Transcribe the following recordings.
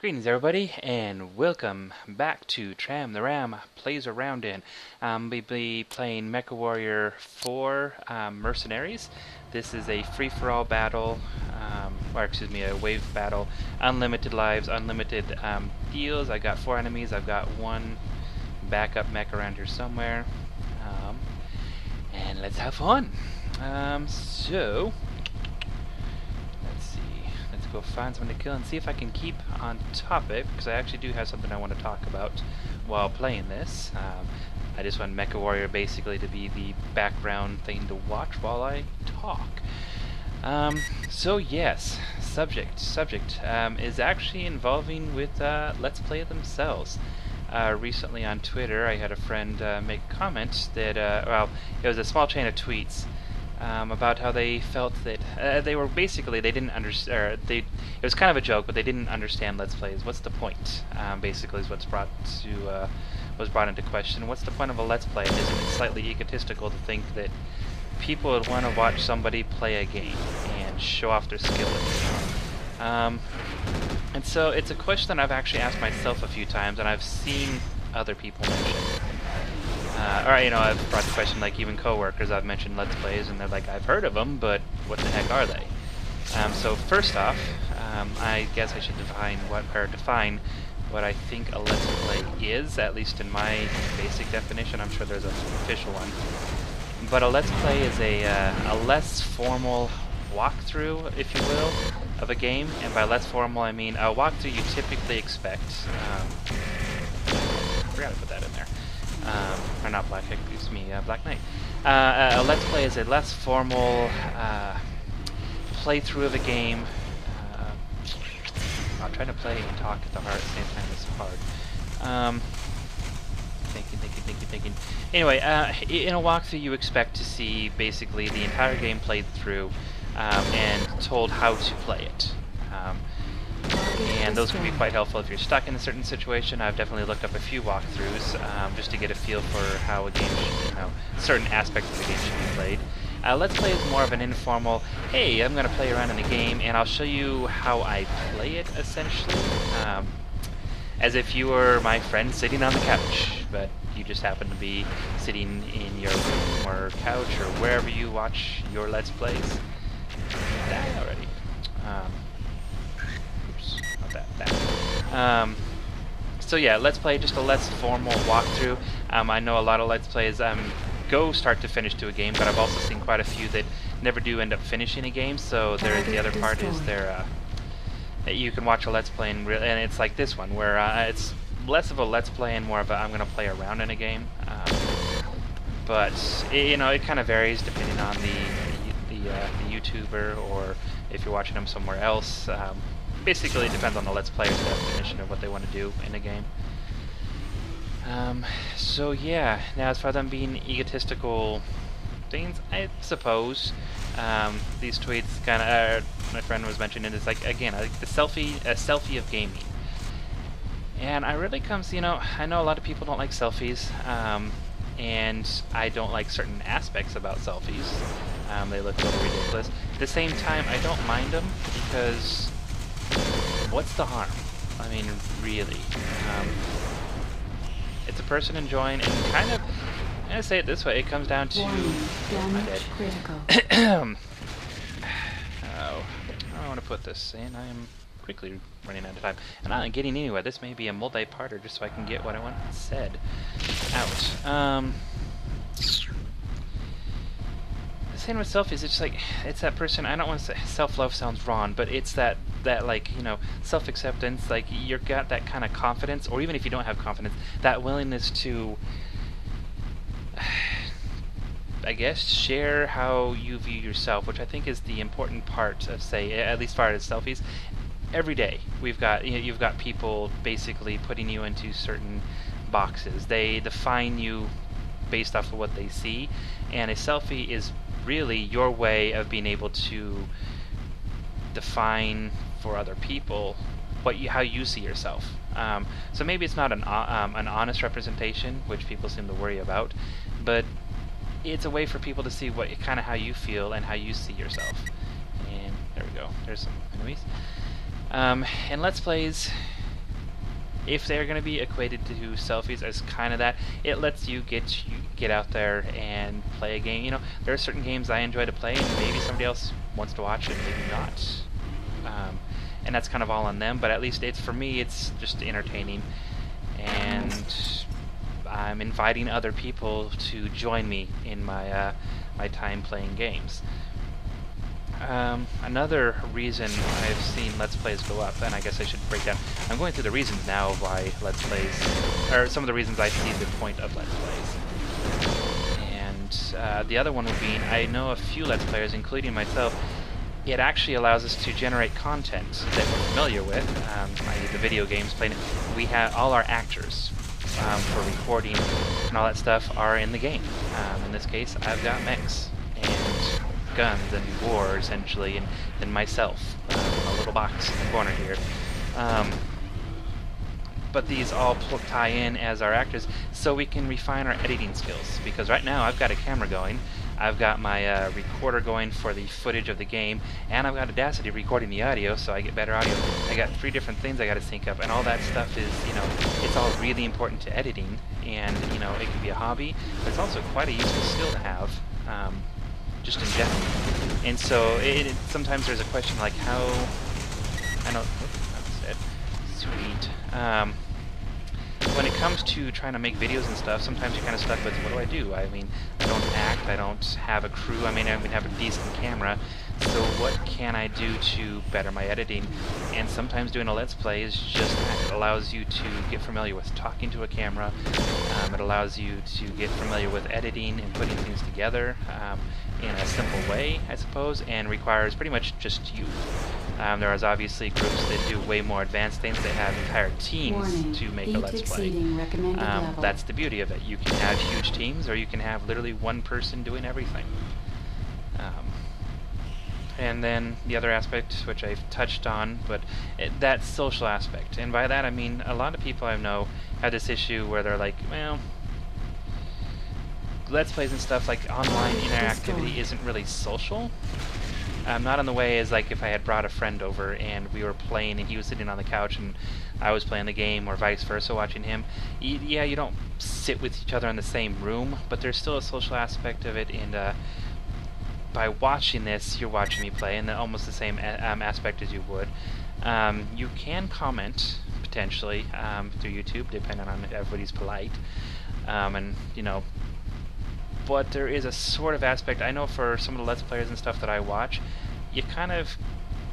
Greetings everybody, and welcome back to Tram Plays We'll be playing Mechwarrior 4 Mercenaries. This is a free-for-all battle, a wave battle. Unlimited lives, unlimited deals. I got 4 enemies. I've got one backup mech around here somewhere. And let's have fun. So let's see. Let's go find someone to kill and see if I can keep on topic, because I actually do have something I want to talk about while playing this. I just want Mechwarrior basically to be the background thing to watch while I talk. So yes, subject is actually involving with Let's Play themselves. Recently on Twitter, I had a friend make a comment that, it was a small chain of tweets about how they felt that they were basically, they didn't understand, it was kind of a joke, but they didn't understand Let's Plays. What's the point? Basically is what's was brought into question. What's the point of a Let's Play? Isn't it slightly egotistical to think that people would want to watch somebody play a game and show off their skill at the game? And so it's a question that I've actually asked myself a few times, and I've seen other people mention. I've brought the question, like, even coworkers, I've mentioned Let's Plays, and they're like, I've heard of them, but what the heck are they? So first off, I guess I should define what I think a Let's Play is, at least in my basic definition. I'm sure there's an official one. But a Let's Play is a less formal walkthrough, if you will, of a game, and by less formal I mean a walkthrough you typically expect. Forgot to put that in there. Or not Black Knight. A Let's Play is a less formal playthrough of a game. I'm trying to play and talk at the same time. It's hard. Thinking. Anyway, in a walkthrough you expect to see basically the entire game played through and told how to play it. And those can be quite helpful if you're stuck in a certain situation. I've definitely looked up a few walkthroughs just to get a feel for how a game should, certain aspects of the game should be played. Let's Play is more of an informal, hey, I'm going to play around in the game and I'll show you how I play it, essentially. As if you were my friend sitting on the couch, but you just happen to be sitting in your room or couch or wherever you watch your Let's Plays. That already. So yeah, Let's Play, just a less formal walkthrough. I know a lot of Let's Plays go start to finish to a game, but I've also seen quite a few that never do end up finishing a game. So the other part is you can watch a Let's Play and it's like this one, where it's less of a Let's Play and more of a I'm going to play around in a game. But it kind of varies depending on the YouTuber, or if you're watching them somewhere else. Basically, it depends on the Let's Player's definition of what they want to do in a game. So yeah, now as far as them being egotistical things, I suppose these tweets kind of, my friend was mentioning, it's like, again, like a selfie of gaming. And I really comes, I know a lot of people don't like selfies, and I don't like certain aspects about selfies. They look a little ridiculous. At the same time, I don't mind them, because what's the harm? I mean, really. It's a person enjoying, and kind of, I'm going to say it this way, it comes down to... critical. Oh, I want to put this in. I am quickly running out of time. And I'm not getting anywhere. This may be a multi-parter just so I can get what I want said out. The same with selfies, it's just like, it's that person, I don't want to say self-love sounds wrong, but it's that like, self-acceptance, like, you've got that kind of confidence, or even if you don't have confidence, that willingness to, I guess, share how you view yourself, which I think is the important part of, say, at least as far as selfies. Every day, you've got people basically putting you into certain boxes. They define you based off of what they see, and a selfie is really your way of being able to define for other people how you see yourself. So maybe it's not an honest representation, which people seem to worry about, but it's a way for people to see how you feel and how you see yourself. And there we go. There's some enemies. And Let's Plays, if they're going to be equated to selfies as kind of that, it lets you get out there and play a game. You know, there are certain games I enjoy to play, and maybe somebody else wants to watch it, maybe not. And that's kind of all on them, but at least for me, it's just entertaining. And I'm inviting other people to join me in my my time playing games. Another reason I've seen Let's Plays go up, and I guess I should break down. I'm going through the reasons now of why Let's Plays, or some of the reasons I see the point of Let's Plays. And the other one would be, I know a few Let's Players, including myself. It actually allows us to generate content that we're familiar with, i.e. the video games playing. We have all our actors for recording and all that stuff are in the game. In this case, I've got mechs and guns and war, essentially, and then myself, a little box in the corner here. But these all tie in as our actors, so we can refine our editing skills. Because right now, I've got a camera going, I've got my recorder going for the footage of the game, and I've got Audacity recording the audio, so I get better audio. I got 3 different things I got to sync up, and all that stuff is, you know, it's all really important to editing, and, you know, it can be a hobby, but it's also quite a useful skill to have, just in general. And so, sometimes there's a question like how, I know, that's it, sweet. When it comes to trying to make videos and stuff, sometimes you're kind of stuck with, what do? I mean, I don't act, I don't have a crew, I mean, I have a decent camera, so what can I do to better my editing? And sometimes doing a Let's Play is just that. It allows you to get familiar with talking to a camera, it allows you to get familiar with editing and putting things together in a simple way, I suppose, and requires pretty much just you. There is obviously groups that do way more advanced things. They have entire teams to make a Let's Play. That's the beauty of it. You can have huge teams, or you can have literally one person doing everything. And then the other aspect, which I've touched on, but that social aspect. And by that I mean a lot of people I know have this issue where they're like, well, Let's Plays and stuff like online interactivity isn't really social. Not in the way as like if I had brought a friend over and we were playing and he was sitting on the couch and I was playing the game, or vice versa, watching him. Yeah, you don't sit with each other in the same room, but there's still a social aspect of it, and by watching this, you're watching me play, and almost the same aspect as you would. You can comment, potentially, through YouTube, depending on if everybody's polite, and, you know, but there is a sort of aspect. I know for some of the Let's Players and stuff that I watch, you kind of...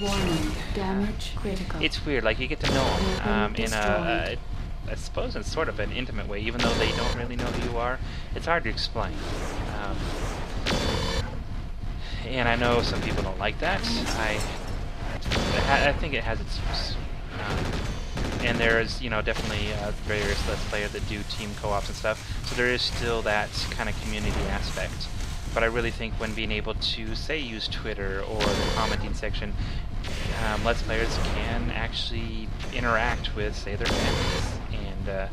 Warning, damage critical. It's weird, like you get to know them in a, I suppose in sort of an intimate way, even though they don't really know who you are. It's hard to explain. And I know some people don't like that. I think it has its use. And there's, you know, definitely various Let's Players that do team co-ops and stuff, so there is still that kind of community aspect. But I really think when being able to, say, use Twitter or the commenting section, Let's Players can actually interact with, say, their families, and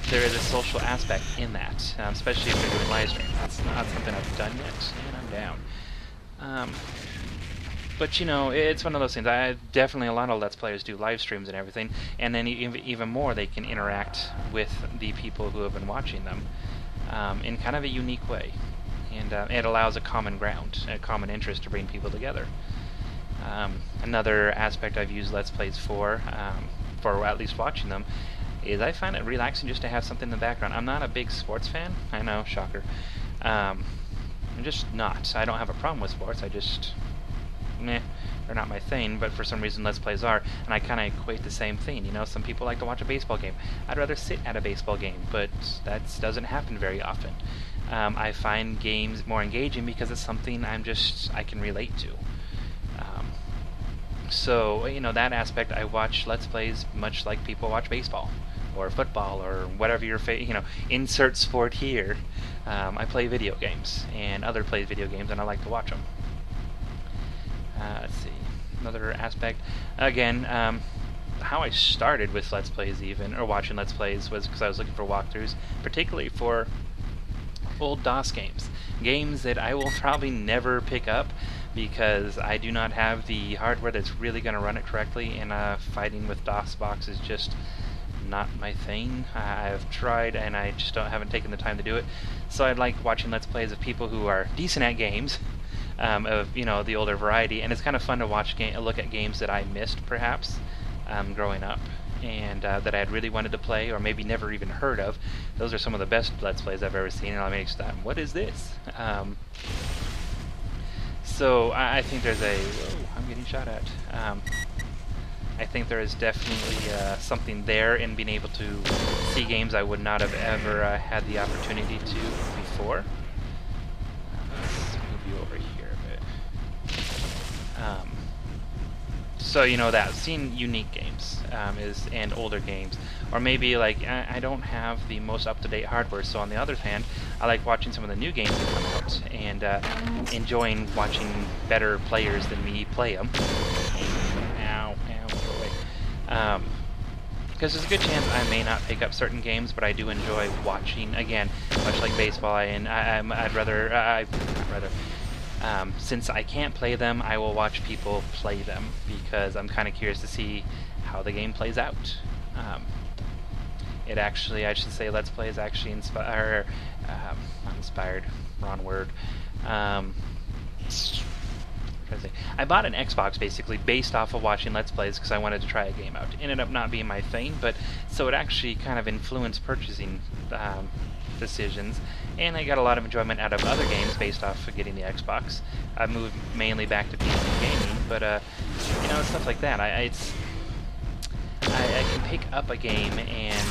there is a social aspect in that, especially if they're doing live streams. It's not something I've done yet, and I'm down. But, you know, it's one of those things. Definitely a lot of Let's Players do live streams and everything, and then even more they can interact with the people who have been watching them in kind of a unique way. And it allows a common ground, a common interest to bring people together. Another aspect I've used Let's Plays for at least watching them, is I find it relaxing just to have something in the background. I'm not a big sports fan. I know, shocker. I'm just not. I don't have a problem with sports. I just... they're not my thing, but for some reason Let's Plays are, and I kind of equate the same thing. You know, some people like to watch a baseball game. I'd rather sit at a baseball game, but that doesn't happen very often. I find games more engaging because it's something I can relate to. So, you know, that aspect, I watch Let's Plays much like people watch baseball, or football, or whatever your insert sport here. I play video games, and other plays video games, and I like to watch them. Let's see, another aspect. Again, how I started with Let's Plays or watching Let's Plays, was because I was looking for walkthroughs, particularly for old DOS games. Games that I will probably never pick up, because I do not have the hardware that's really going to run it correctly, and fighting with DOS box is just not my thing. I've tried and I just haven't taken the time to do it. So I like watching Let's Plays of people who are decent at games, of the older variety, and it's kind of fun to watch look at games that I missed perhaps growing up, and that I had really wanted to play or maybe never even heard of. Those are some of the best Let's Plays I've ever seen, and I mean, what is this? So I think there's a... Whoa, I'm getting shot at. I think there is definitely something there in being able to see games I would not have ever had the opportunity to before. Let's move you over here a bit. So that seeing unique games and older games, or maybe like I don't have the most up-to-date hardware. So on the other hand, I like watching some of the new games that come out and enjoying watching better players than me play them. Ow, go away. Because there's a good chance I may not pick up certain games, but I do enjoy watching. Again, much like baseball, since I can't play them, I will watch people play them because I'm kind of curious to see how the game plays out. I should say, Let's Play is actually not inspired, wrong word. I bought an Xbox basically based off of watching Let's Plays because I wanted to try a game out. It ended up not being my thing, but so it actually kind of influenced purchasing decisions, and I got a lot of enjoyment out of other games based off of getting the Xbox. I moved mainly back to PC gaming, but stuff like that. I can pick up a game and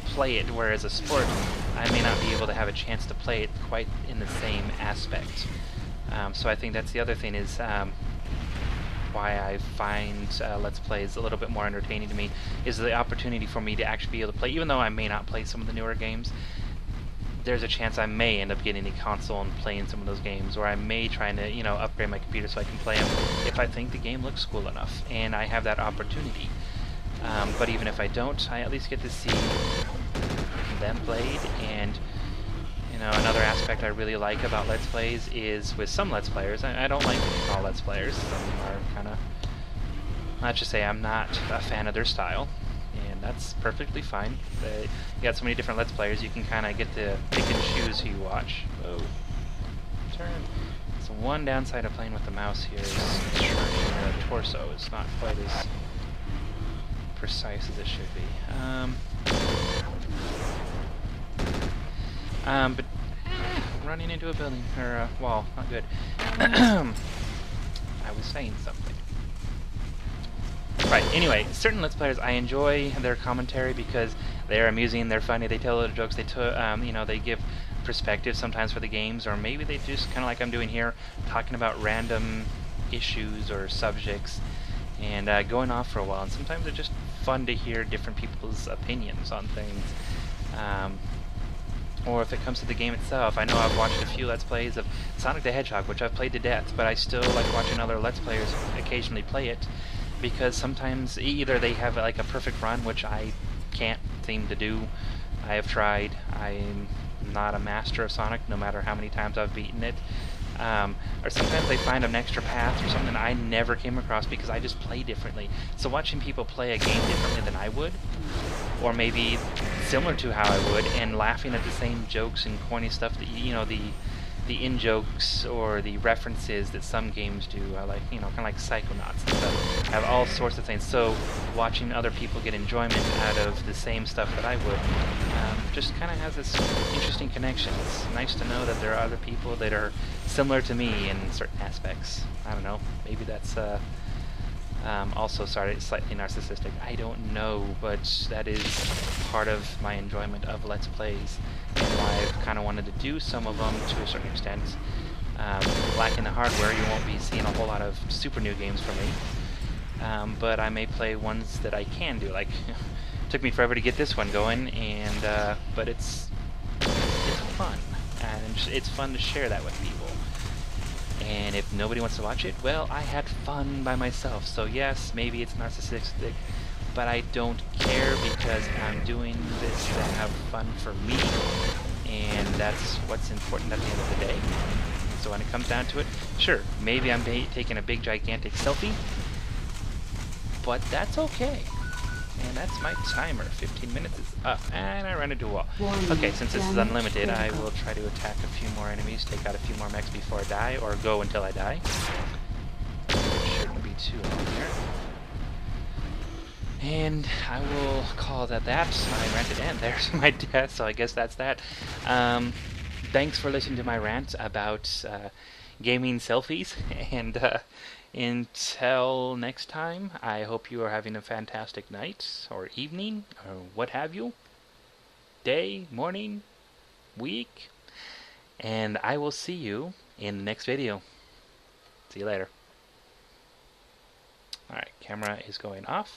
play it, whereas a sport, I may not be able to have a chance to play it quite in the same aspect. So I think that's the other thing is why I find Let's Plays a little bit more entertaining to me, is the opportunity for me to actually be able to play, even though I may not play some of the newer games, there's a chance I may end up getting a console and playing some of those games, or I may try to, upgrade my computer so I can play them if I think the game looks cool enough, and I have that opportunity. But even if I don't, I at least get to see them played, and another aspect I really like about Let's Plays is with some Let's Players, I don't like all Let's Players, some are kind of, let's just say I'm not a fan of their style, and that's perfectly fine. You got so many different Let's Players, you can kind of get to pick and choose who you watch. Whoa. Turn. So one downside of playing with the mouse here is turning the torso. It's not quite as precise as it should be. But running into a building, or a wall, not good. I was saying something. Right, anyway, certain Let's Players, I enjoy their commentary because they're amusing, they're funny, they tell little jokes, they give perspective sometimes for the games, or maybe they just, kind of like I'm doing here, talking about random issues or subjects, and going off for a while, and sometimes it's just fun to hear different people's opinions on things. Or if it comes to the game itself, I know I've watched a few Let's Plays of Sonic the Hedgehog, which I've played to death, but I still like watching other Let's Players occasionally play it, because sometimes either they have like a perfect run, which I can't seem to do. I have tried. I'm not a master of Sonic, no matter how many times I've beaten it. Or sometimes they find an extra path or something I never came across because I just play differently. So watching people play a game differently than I would, or maybe similar to how I would, and laughing at the same jokes and corny stuff that the in-jokes or the references that some games do, like, kind of like Psychonauts and stuff, have all sorts of things. So watching other people get enjoyment out of the same stuff that I would, just kind of has this interesting connection. It's nice to know that there are other people that are similar to me in certain aspects. I don't know, maybe that's also slightly narcissistic. I don't know, but that is part of my enjoyment of Let's Plays, and why I've kind of wanted to do some of them to a certain extent. Lacking the hardware, you won't be seeing a whole lot of super new games from me, but I may play ones that I can do. Like, took me forever to get this one going, and but it's fun, and it's fun to share that with people. And if nobody wants to watch it, well, I had fun by myself. So yes, maybe it's narcissistic, but I don't care because I'm doing this to have fun for me, and that's what's important at the end of the day. So when it comes down to it, sure, maybe I'm taking a big gigantic selfie, but that's okay. And that's my timer. 15 minutes is up, and I run into a wall. Warning, Okay, since this is damage unlimited, I critical. will try to attack a few more enemies, take out a few more mechs before I die, or go until I die. Shouldn't be too long here. And I will call that that. I ranted, and there's my death, so I guess that's that. Thanks for listening to my rant about gaming selfies, and until next time, I hope you are having a fantastic night, or evening, or what have you. Day, morning, week, and I will see you in the next video. See you later. Alright, camera is going off.